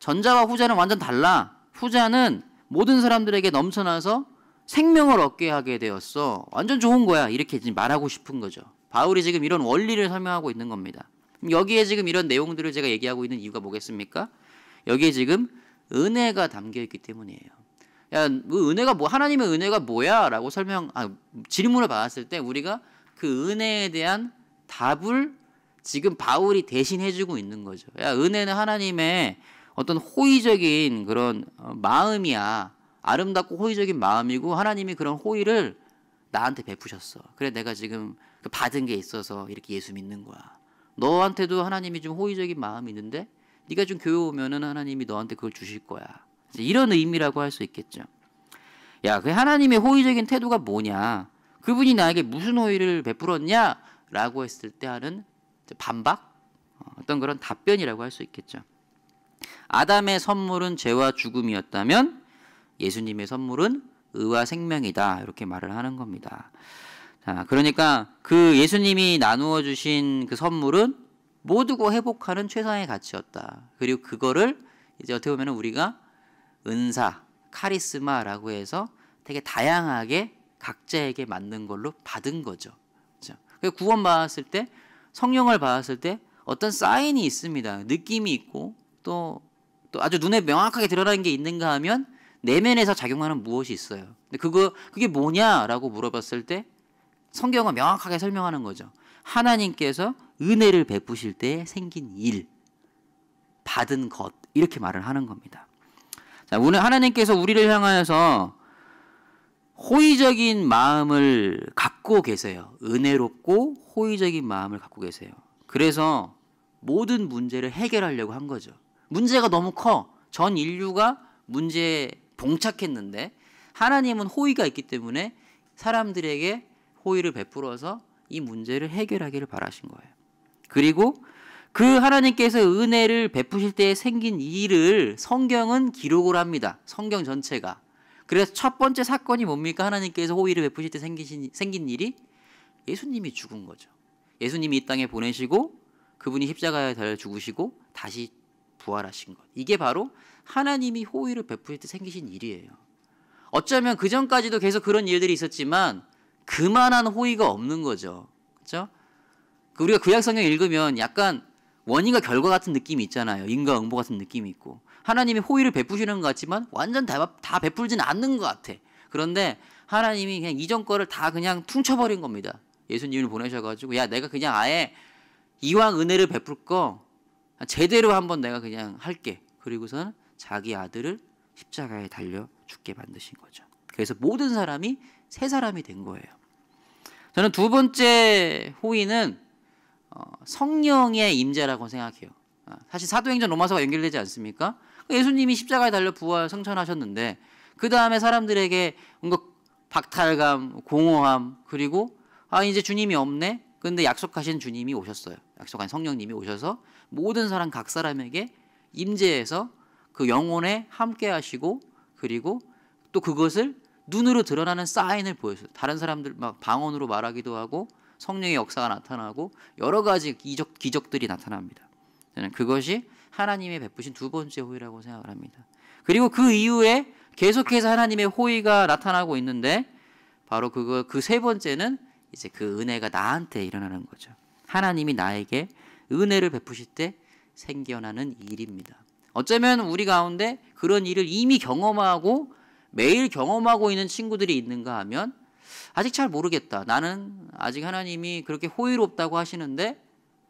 전자와 후자는 완전 달라. 후자는 모든 사람들에게 넘쳐나서 생명을 얻게 하게 되었어. 완전 좋은 거야. 이렇게 지금 말하고 싶은 거죠. 바울이 지금 이런 원리를 설명하고 있는 겁니다. 여기에 지금 이런 내용들을 제가 얘기하고 있는 이유가 뭐겠습니까? 여기에 지금 은혜가 담겨 있기 때문이에요. 야, 그 은혜가 뭐, 하나님의 은혜가 뭐야? 라고 질문을 받았을 때 우리가 그 은혜에 대한 답을 지금 바울이 대신 해주고 있는 거죠. 야, 은혜는 하나님의 어떤 호의적인 그런 마음이야. 아름답고 호의적인 마음이고 하나님이 그런 호의를 나한테 베푸셨어. 그래 내가 지금 받은 게 있어서 이렇게 예수 믿는 거야. 너한테도 하나님이 좀 호의적인 마음이 있는데 네가 좀 교회 오면은 하나님이 너한테 그걸 주실 거야. 이런 의미라고 할 수 있겠죠. 야, 그 하나님의 호의적인 태도가 뭐냐? 그분이 나에게 무슨 호의를 베풀었냐? 라고 했을 때 하는 반박? 어떤 그런 답변이라고 할 수 있겠죠. 아담의 선물은 죄와 죽음이었다면 예수님의 선물은 의와 생명이다. 이렇게 말을 하는 겁니다. 자, 그러니까 그 예수님이 나누어 주신 그 선물은 모두가 회복하는 최상의 가치였다. 그리고 그거를 이제 어떻게 보면 우리가 은사, 카리스마라고 해서 되게 다양하게 각자에게 맞는 걸로 받은 거죠. 그렇죠? 구원 받았을 때, 성령을 받았을 때 어떤 사인이 있습니다. 느낌이 있고 또 아주 눈에 명확하게 드러나는 게 있는가 하면 내면에서 작용하는 무엇이 있어요. 근데 그게 뭐냐라고 물어봤을 때 성경은 명확하게 설명하는 거죠. 하나님께서 은혜를 베푸실 때 생긴 일, 받은 것, 이렇게 말을 하는 겁니다. 자, 오늘 하나님께서 우리를 향하여서 호의적인 마음을 갖고 계세요. 은혜롭고 호의적인 마음을 갖고 계세요. 그래서 모든 문제를 해결하려고 한 거죠. 문제가 너무 커. 전 인류가 문제에 봉착했는데 하나님은 호의가 있기 때문에 사람들에게 호의를 베풀어서 이 문제를 해결하기를 바라신 거예요. 그리고 그 하나님께서 은혜를 베푸실 때 생긴 일을 성경은 기록을 합니다. 성경 전체가. 그래서 첫 번째 사건이 뭡니까? 하나님께서 호의를 베푸실 때 생긴 일이 예수님이 죽은 거죠. 예수님이 이 땅에 보내시고 그분이 십자가에 달려 죽으시고 다시 부활하신 것. 이게 바로 하나님이 호의를 베푸실 때 생기신 일이에요. 어쩌면 그 전까지도 계속 그런 일들이 있었지만 그만한 호의가 없는 거죠. 그렇죠? 우리가 구약성경 읽으면 약간 원인과 결과 같은 느낌이 있잖아요. 인과응보 같은 느낌이 있고 하나님이 호의를 베푸시는 것 같지만 완전 다 베풀지는 않는 것 같아. 그런데 하나님이 그냥 이전 거를 다 그냥 퉁쳐버린 겁니다. 예수님을 보내셔가지고 야 내가 그냥 아예 이왕 은혜를 베풀 거 제대로 한번 내가 그냥 할게. 그리고선 자기 아들을 십자가에 달려 죽게 만드신 거죠. 그래서 모든 사람이 새 사람이 된 거예요. 저는 두 번째 호의는 성령의 임재라고 생각해요. 사실 사도행전 로마서가 연결되지 않습니까? 예수님이 십자가에 달려 부활 성천하셨는데 그 다음에 사람들에게 뭔가 박탈감, 공허함, 그리고 이제 주님이 없네. 근데 약속하신 주님이 오셨어요. 약속한 성령님이 오셔서 모든 사람 각 사람에게 임재해서 그 영혼에 함께 하시고 그리고 또 그것을 눈으로 드러나는 사인을 보였어요. 다른 사람들 막 방언으로 말하기도 하고 성령의 역사가 나타나고 여러 가지 기적들이 나타납니다. 저는 그것이 하나님의 베푸신 두 번째 호의라고 생각을 합니다. 그리고 그 이후에 계속해서 하나님의 호의가 나타나고 있는데 바로 그 세 번째는 이제 그 은혜가 나한테 일어나는 거죠. 하나님이 나에게 은혜를 베푸실 때 생겨나는 일입니다. 어쩌면 우리 가운데 그런 일을 이미 경험하고 매일 경험하고 있는 친구들이 있는가 하면 아직 잘 모르겠다. 나는 아직 하나님이 그렇게 호의롭다고 하시는데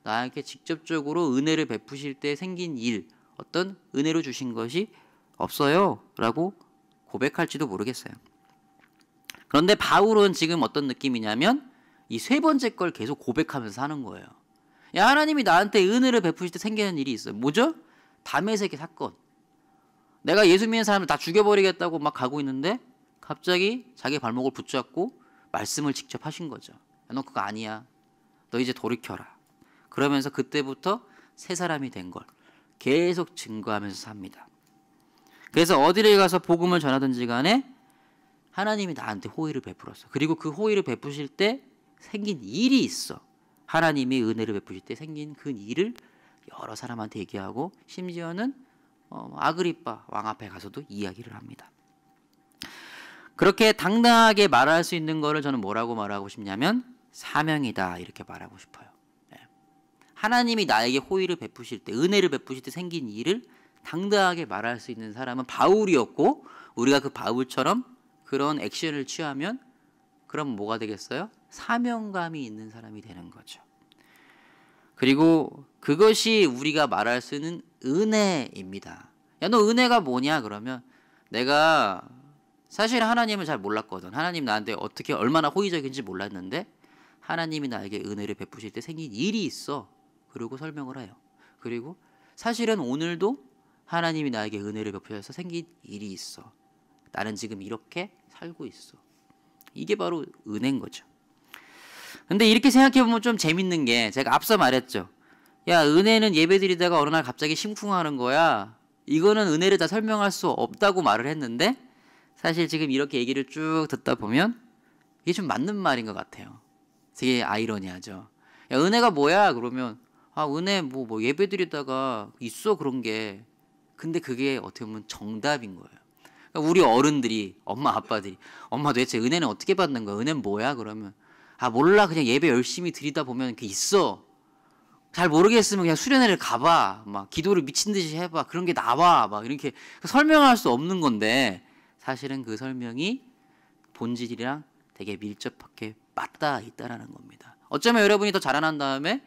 나에게 직접적으로 은혜를 베푸실 때 생긴 일, 어떤 은혜로 주신 것이 없어요 라고 고백할지도 모르겠어요. 그런데 바울은 지금 어떤 느낌이냐면 이 세 번째 걸 계속 고백하면서 사는 거예요. 야, 하나님이 나한테 은혜를 베푸실 때 생기는 일이 있어요. 뭐죠? 다메섹의 사건. 내가 예수 믿는 사람을 다 죽여버리겠다고 막 가고 있는데 갑자기 자기 발목을 붙잡고 말씀을 직접 하신 거죠. 야, 너 그거 아니야. 너 이제 돌이켜라. 그러면서 그때부터 새 사람이 된 걸 계속 증거하면서 삽니다. 그래서 어디를 가서 복음을 전하든지 간에 하나님이 나한테 호의를 베풀었어. 그리고 그 호의를 베푸실 때 생긴 일이 있어. 하나님이 은혜를 베푸실 때 생긴 그 일을 여러 사람한테 얘기하고 심지어는 아그리빠 왕 앞에 가서도 이야기를 합니다. 그렇게 당당하게 말할 수 있는 거를 저는 뭐라고 말하고 싶냐면 사명이다 이렇게 말하고 싶어요. 하나님이 나에게 호의를 베푸실 때, 은혜를 베푸실 때 생긴 일을 당당하게 말할 수 있는 사람은 바울이었고, 우리가 그 바울처럼 그런 액션을 취하면 그럼 뭐가 되겠어요? 사명감이 있는 사람이 되는 거죠. 그리고 그것이 우리가 말할 수 있는 은혜입니다. 야, 너 은혜가 뭐냐? 그러면 내가 사실 하나님을 잘 몰랐거든. 하나님 나한테 어떻게 얼마나 호의적인지 몰랐는데 하나님이 나에게 은혜를 베푸실 때 생긴 일이 있어. 그리고 설명을 해요. 그리고 사실은 오늘도 하나님이 나에게 은혜를 베푸셔서 생긴 일이 있어. 나는 지금 이렇게 살고 있어. 이게 바로 은혜인 거죠. 근데 이렇게 생각해보면 좀 재밌는 게 제가 앞서 말했죠. 야, 은혜는 예배드리다가 어느 날 갑자기 심쿵하는 거야. 이거는 은혜를 다 설명할 수 없다고 말을 했는데 사실 지금 이렇게 얘기를 쭉 듣다 보면 이게 좀 맞는 말인 것 같아요. 되게 아이러니하죠. 야, 은혜가 뭐야? 그러면 은혜 뭐 예배드리다가 있어 그런 게. 근데 그게 어떻게 보면 정답인 거예요. 그러니까 우리 어른들이 엄마 아빠들이 엄마 도대체 은혜는 어떻게 받는 거야? 은혜는 뭐야? 그러면 몰라 그냥 예배 열심히 드리다 보면 그 있어. 잘 모르겠으면 그냥 수련회를 가봐. 막 기도를 미친 듯이 해봐. 그런 게 나와. 막 이렇게 설명할 수 없는 건데 사실은 그 설명이 본질이랑 되게 밀접하게 맞닿아 있다라는 겁니다. 어쩌면 여러분이 더 자라난 다음에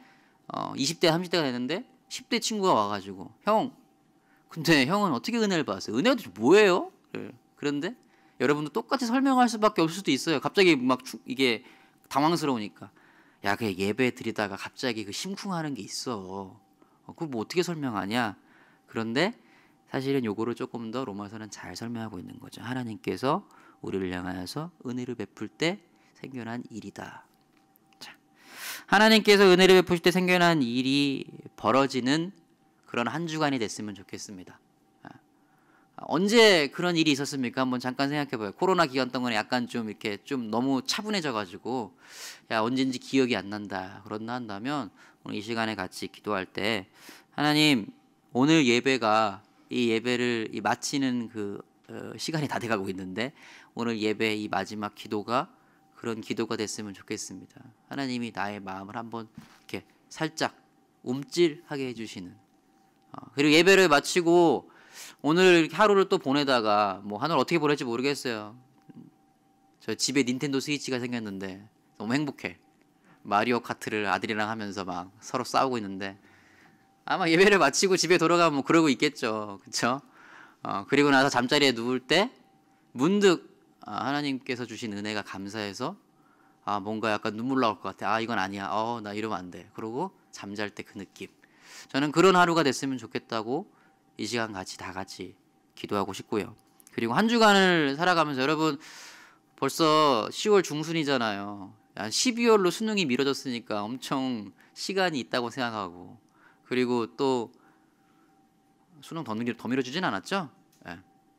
20대 30대가 됐는데 10대 친구가 와가지고 형 근데 형은 어떻게 은혜를 받았어요? 은혜가 도대체 뭐예요? 그런데 여러분도 똑같이 설명할 수밖에 없을 수도 있어요. 갑자기 막 이게 당황스러우니까 야, 그 예배 드리다가 갑자기 그 심쿵하는 게 있어. 그거 뭐 어떻게 설명하냐? 그런데 사실은 요거를 조금 더 로마서는 잘 설명하고 있는 거죠. 하나님께서 우리를 향하여서 은혜를 베풀 때 생겨난 일이다. 자, 하나님께서 은혜를 베푸실 때 생겨난 일이 벌어지는 그런 한 주간이 됐으면 좋겠습니다. 언제 그런 일이 있었습니까? 한번 잠깐 생각해봐요. 코로나 기간 동안에 약간 좀 이렇게 좀 너무 차분해져가지고 야 언젠지 기억이 안 난다. 그런다 한다면 오늘 이 시간에 같이 기도할 때 하나님 오늘 예배가 이 예배를 마치는 그 시간이 다 돼가고 있는데 오늘 예배 이 마지막 기도가 그런 기도가 됐으면 좋겠습니다. 하나님이 나의 마음을 한번 이렇게 살짝 움찔하게 해주시는 그리고 예배를 마치고 오늘 하루를 또 보내다가 뭐 하루를 어떻게 보낼지 모르겠어요. 저 집에 닌텐도 스위치가 생겼는데 너무 행복해. 마리오 카트를 아들이랑 하면서 막 서로 싸우고 있는데 아마 예배를 마치고 집에 돌아가면 뭐 그러고 있겠죠. 그렇죠? 그리고 나서 잠자리에 누울 때 문득 하나님께서 주신 은혜가 감사해서 뭔가 약간 눈물 나올 것 같아. 이건 아니야. 나 이러면 안 돼. 그러고 잠잘 때 그 느낌. 저는 그런 하루가 됐으면 좋겠다고 이 시간 다 같이 기도하고 싶고요. 그리고 한 주간을 살아가면서 여러분 벌써 10월 중순이잖아요. 12월로 수능이 미뤄졌으니까 엄청 시간이 있다고 생각하고 그리고 또 수능 더 미뤄지진 않았죠? 네.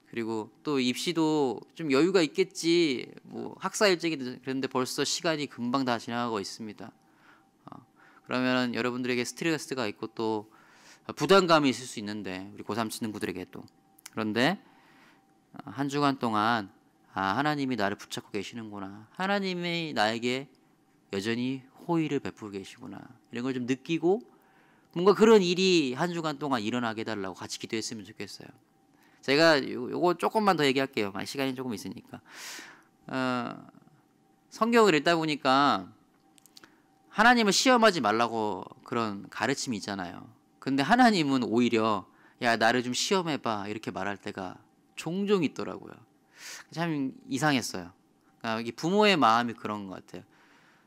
그리고 또 입시도 좀 여유가 있겠지 뭐 학사 일정이 그런데 벌써 시간이 금방 다 지나가고 있습니다. 그러면 여러분들에게 스트레스가 있고 또 부담감이 있을 수 있는데 우리 고3 친구들에게 또 그런데 한 주간 동안 하나님이 나를 붙잡고 계시는구나. 하나님이 나에게 여전히 호의를 베풀고 계시구나. 이런 걸 좀 느끼고 뭔가 그런 일이 한 주간 동안 일어나게 해달라고 같이 기도했으면 좋겠어요. 제가 요거 조금만 더 얘기할게요. 시간이 조금 있으니까. 성경을 읽다 보니까 하나님을 시험하지 말라고 그런 가르침이 있잖아요. 근데 하나님은 오히려 야 나를 좀 시험해봐 이렇게 말할 때가 종종 있더라고요. 참 이상했어요. 그러니까 이 부모의 마음이 그런 것 같아요.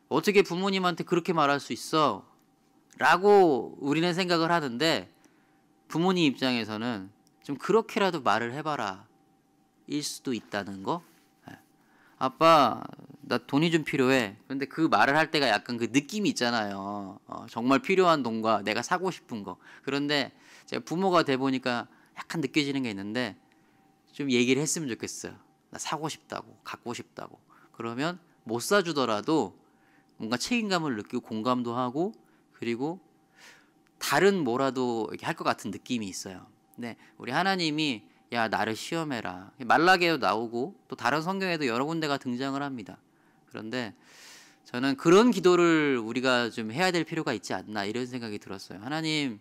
어떻게 부모님한테 그렇게 말할 수 있어? 라고 우리는 생각을 하는데 부모님 입장에서는 좀 그렇게라도 말을 해봐라 일 수도 있다는 거. 예. 아빠 나 돈이 좀 필요해. 그런데 그 말을 할 때가 약간 그 느낌이 있잖아요. 정말 필요한 돈과 내가 사고 싶은 거. 그런데 제가 부모가 돼 보니까 약간 느껴지는 게 있는데 좀 얘기를 했으면 좋겠어요. 나 사고 싶다고, 갖고 싶다고. 그러면 못 사주더라도 뭔가 책임감을 느끼고 공감도 하고 그리고 다른 뭐라도 이렇게 할 것 같은 느낌이 있어요. 근데 우리 하나님이 야 나를 시험해라. 말라기에도 나오고 또 다른 성경에도 여러 군데가 등장을 합니다. 그런데 저는 그런 기도를 우리가 좀 해야 될 필요가 있지 않나 이런 생각이 들었어요. 하나님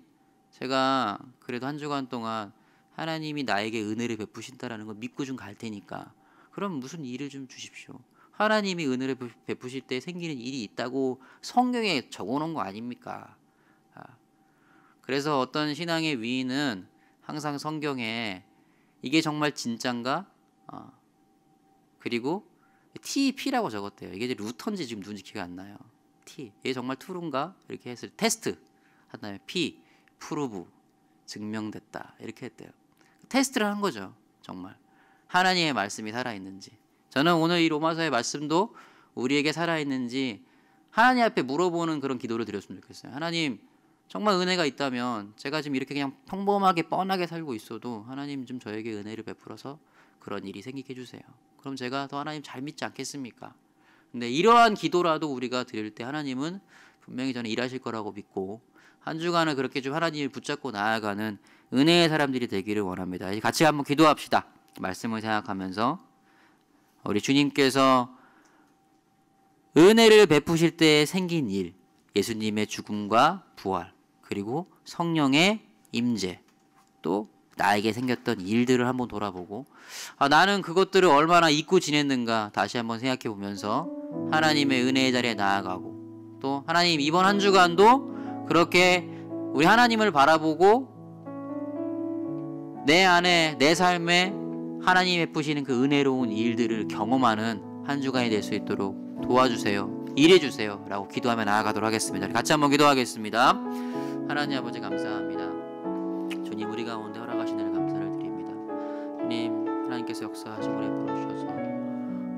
제가 그래도 한 주간 동안 하나님이 나에게 은혜를 베푸신다라는 걸 믿고 좀 갈 테니까 그럼 무슨 일을 좀 주십시오. 하나님이 은혜를 베푸실 때 생기는 일이 있다고 성경에 적어놓은 거 아닙니까? 그래서 어떤 신앙의 위인은 항상 성경에 이게 정말 진짠가? 그리고 TP라고 적었대요. 이게 루터인지 지금 누군지 기억 안 나요. T 이게 정말 true인가? 이렇게 했을 때 테스트 한 다음에 P 프루브 증명됐다 이렇게 했대요. 테스트를 한 거죠. 정말 하나님의 말씀이 살아있는지. 저는 오늘 이 로마서의 말씀도 우리에게 살아있는지 하나님 앞에 물어보는 그런 기도를 드렸으면 좋겠어요. 하나님 정말 은혜가 있다면 제가 지금 이렇게 그냥 평범하게 뻔하게 살고 있어도 하나님 좀 저에게 은혜를 베풀어서 그런 일이 생기게 해주세요. 그럼 제가 더 하나님 잘 믿지 않겠습니까? 근데 이러한 기도라도 우리가 드릴 때 하나님은 분명히 저는 일하실 거라고 믿고 한 주간을 그렇게 좀 하나님을 붙잡고 나아가는 은혜의 사람들이 되기를 원합니다. 같이 한번 기도합시다. 말씀을 생각하면서 우리 주님께서 은혜를 베푸실 때 생긴 일, 예수님의 죽음과 부활, 그리고 성령의 임재, 또 나에게 생겼던 일들을 한번 돌아보고 나는 그것들을 얼마나 잊고 지냈는가 다시 한번 생각해 보면서 하나님의 은혜의 자리에 나아가고 또 하나님 이번 한 주간도 그렇게 우리 하나님을 바라보고 내 안에 내 삶에 하나님이 베푸시는 그 은혜로운 일들을 경험하는 한 주간이 될 수 있도록 도와주세요. 일해주세요. 라고 기도하며 나아가도록 하겠습니다. 같이 한번 기도하겠습니다. 하나님 아버지 감사합니다. 주님 우리 가운데 허락하신 일 감사를 드립니다. 주님 하나님께서 역사하시고 베풀어 주셔서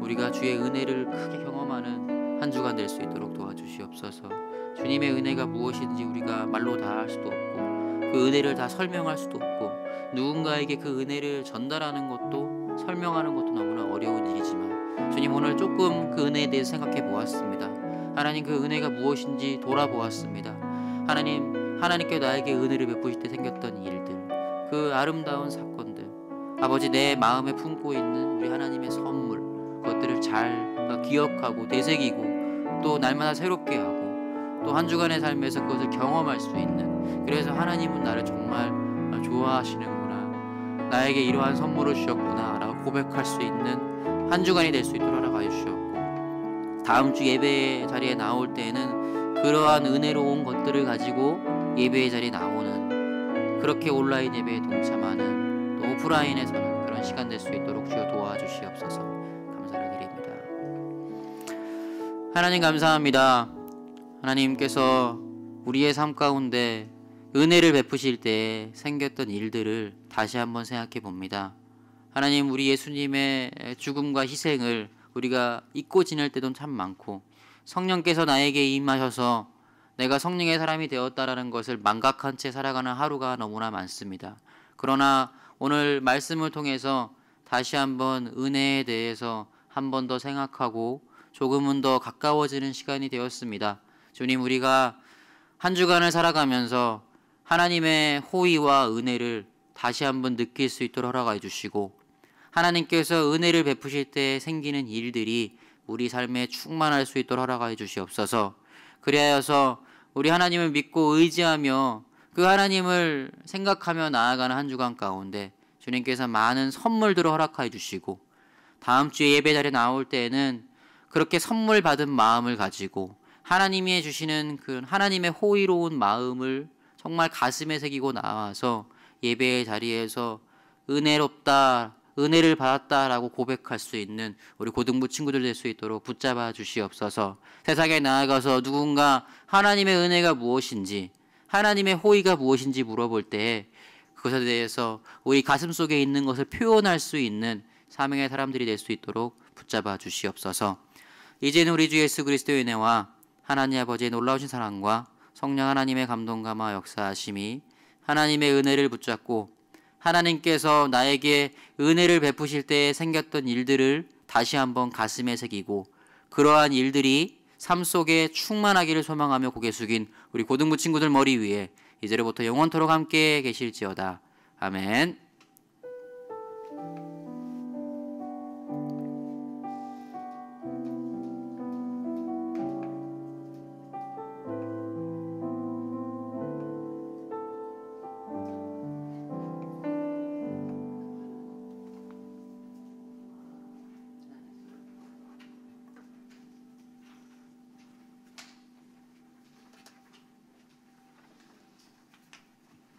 우리가 주의 은혜를 크게 경험하는 한 주간 될 수 있도록 도와주시옵소서. 주님의 은혜가 무엇인지 우리가 말로 다 할 수도 없고 그 은혜를 다 설명할 수도 없고 누군가에게 그 은혜를 전달하는 것도 설명하는 것도 너무나 어려운 일이지만 주님 오늘 조금 그 은혜에 대해서 생각해 보았습니다. 하나님 그 은혜가 무엇인지 돌아보았습니다. 하나님께 나에게 은혜를 베푸실 때 생겼던 일들, 그 아름다운 사건들, 아버지 내 마음에 품고 있는 우리 하나님의 선물, 그것들을 잘 기억하고 되새기고 또 날마다 새롭게 하고 또 한 주간의 삶에서 그것을 경험할 수 있는, 그래서 하나님은 나를 정말 좋아하시는구나, 나에게 이러한 선물을 주셨구나 라고 고백할 수 있는 한 주간이 될 수 있도록 허락하여 주셨고, 다음 주 예배 자리에 나올 때에는 그러한 은혜로운 것들을 가지고 예배의 자리에 나오는, 그렇게 온라인 예배에 동참하는, 또 오프라인에서는 그런 시간 될 수 있도록 주여 도와주시옵소서. 감사를 드립니다. 하나님 감사합니다. 하나님께서 우리의 삶 가운데 은혜를 베푸실 때 생겼던 일들을 다시 한번 생각해 봅니다. 하나님, 우리 예수님의 죽음과 희생을 우리가 잊고 지낼 때도 참 많고, 성령께서 나에게 임하셔서 내가 성령의 사람이 되었다라는 것을 망각한 채 살아가는 하루가 너무나 많습니다. 그러나 오늘 말씀을 통해서 다시 한번 은혜에 대해서 한 번 더 생각하고 조금은 더 가까워지는 시간이 되었습니다. 주님, 우리가 한 주간을 살아가면서 하나님의 호의와 은혜를 다시 한번 느낄 수 있도록 허락해 주시고, 하나님께서 은혜를 베푸실 때 생기는 일들이 우리 삶에 충만할 수 있도록 허락해 주시옵소서. 그리하여서 우리 하나님을 믿고 의지하며 그 하나님을 생각하며 나아가는 한 주간 가운데 주님께서 많은 선물들을 허락해 주시고, 다음 주에 예배 자리에 나올 때에는 그렇게 선물 받은 마음을 가지고 하나님이 해주시는 그 하나님의 호의로운 마음을 정말 가슴에 새기고 나와서 예배의 자리에서 은혜롭다, 은혜를 받았다라고 고백할 수 있는 우리 고등부 친구들 될 수 있도록 붙잡아 주시옵소서. 세상에 나아가서 누군가 하나님의 은혜가 무엇인지, 하나님의 호의가 무엇인지 물어볼 때 그것에 대해서 우리 가슴 속에 있는 것을 표현할 수 있는 사명의 사람들이 될 수 있도록 붙잡아 주시옵소서. 이제는 우리 주 예수 그리스도의 은혜와 하나님 아버지의 놀라우신 사랑과 성령 하나님의 감동감화 역사하심이 하나님의 은혜를 붙잡고 하나님께서 나에게 은혜를 베푸실 때 생겼던 일들을 다시 한번 가슴에 새기고 그러한 일들이 삶 속에 충만하기를 소망하며 고개 숙인 우리 고등부 친구들 머리 위에 이제로부터 영원토록 함께 계실지어다. 아멘.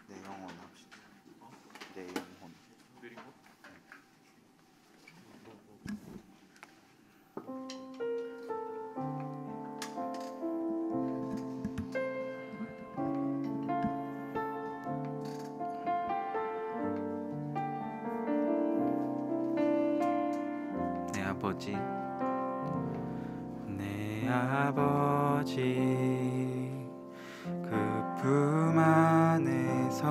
내 영혼 합시다. 내 영혼. 내 아버지, 내 아버지, 그 품 안에서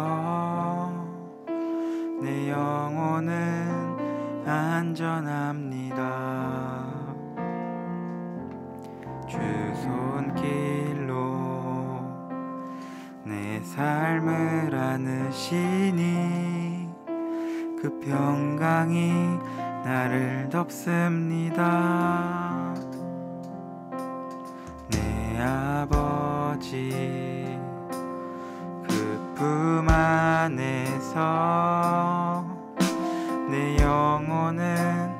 내 영혼은 안전합니다. 주 손길로 내 삶을 안으시니 그 평강이 나를 덮습니다. 내 아버지, 그 품 안에서 내 영혼은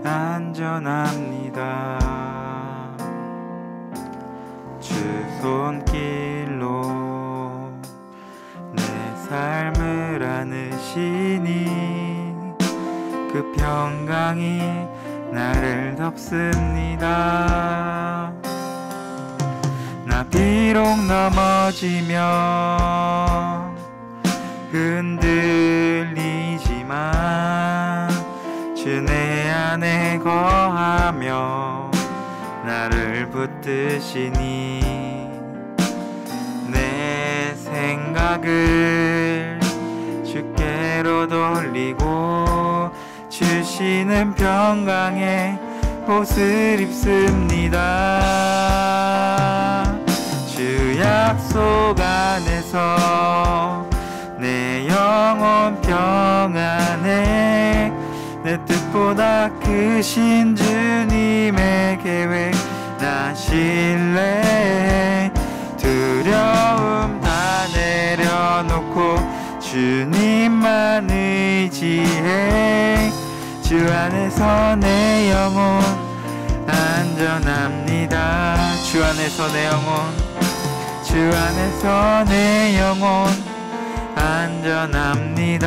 안전합니다. 주 손길로 내 삶을 안으시니 그 평강이 나를 덮습니다. 나 비록 넘어지며 흔들리지만 주 내 안에 거하며 나를 붙드시니 내 생각을 주께로 돌리고 주시는 평강의 옷을 입습니다. 주 약속 안에서 내 영혼 평안해 내 뜻보다 크신 주님의 계획 나 신뢰해 두려움 다 내려놓고 주님만 의지해 주 안에서 내 영혼 안전합니다. 주 안에서 내 영혼 주 안에서 내 영혼 안전합니다.